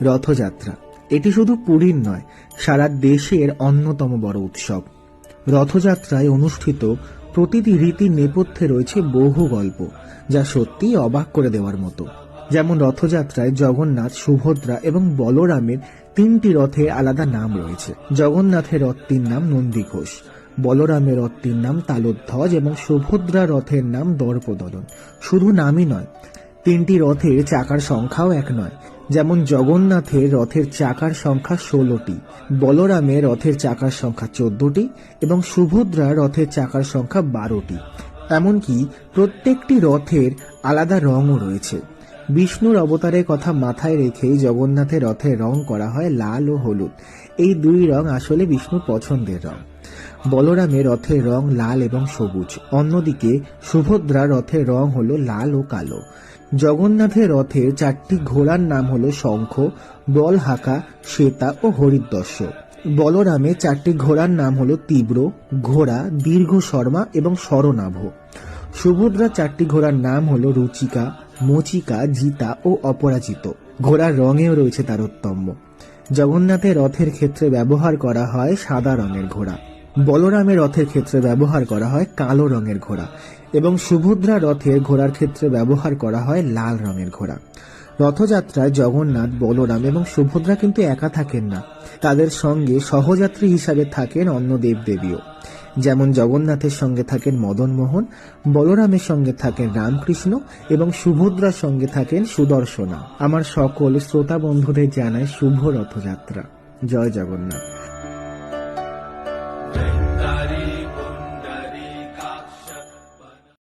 রথযাত্রা এটি শুধু পুরীর নয়, সারা দেশের অন্যতম বড় উৎসব। রথযাত্রায় অনুষ্ঠিত প্রতিটি রীতির নেপথ্যে রয়েছে বহু গল্প, যা সত্যিই অবাক করে দেওয়ার মতো। যেমন রথযাত্রায় জগন্নাথ, সুভদ্রা এবং বলরামের 3টি রথের আলাদা নাম রয়েছে। জগন্নাথের রথটির নাম নন্দীঘোষ, বলরামের রথটির নাম তালধ্বজ এবং সুভদ্রা রথের নাম দর্পদলন। শুধু নামই নয়, 3টি রথের চাকার সংখ্যাও এক নয়। যেমন জগন্নাথের রথের চাকার সংখ্যা 16টি, বলরামের রথের চাকার সংখ্যা 14টি এবং সুভদ্রা রথের চাকার সংখ্যা 12টি। এমনকি প্রত্যেকটি রথের আলাদা রঙও রয়েছে। বিষ্ণুর অবতারের কথা মাথায় রেখেই জগন্নাথের রথের রং করা হয় লাল ও হলুদ। এই দুই রং আসলে বিষ্ণুর পছন্দের রং। বলরামের রথের রং লাল এবং সবুজ, অন্যদিকে সুভদ্রা রথের রং হলো লাল ও কালো। জগন্নাথের রথের 4টি ঘোড়ার নাম হলো শঙ্খ, বলহাকা, শ্বেতা ও হরিদ্বর্ষ। বলরামের 4টি ঘোড়ার নাম হলো তীব্র, ঘোড়া, দীর্ঘ শর্মা এবং স্বরনাভ। সুভদ্রার 4টি ঘোড়ার নাম হলো রুচিকা, মচিকা, জিতা ও অপরাজিত। ঘোড়ার রঙেও রয়েছে তারতম্য। জগন্নাথের রথের ক্ষেত্রে ব্যবহার করা হয় সাদা রঙের ঘোড়া, বলরামের রথের ক্ষেত্রে ব্যবহার করা হয় কালো রঙের ঘোড়া এবং সুভদ্রা রথের ঘোড়ার ক্ষেত্রে ব্যবহার করা হয় লাল রঙের ঘোড়া। রথযাত্রায় জগন্নাথ, বলরাম এবং সুভদ্রা কিন্তু একা থাকেন না, তাদের সঙ্গে সহযাত্রী হিসাবে থাকেন অন্য দেবদেবীও। যেমন জগন্নাথের সঙ্গে থাকেন মদন মোহন, বলরামের সঙ্গে থাকেন রামকৃষ্ণ এবং সুভদ্রার সঙ্গে থাকেন সুদর্শনা। আমার সকল শ্রোতা বন্ধুদের জানাই শুভ রথযাত্রা। জয় জগন্নাথ।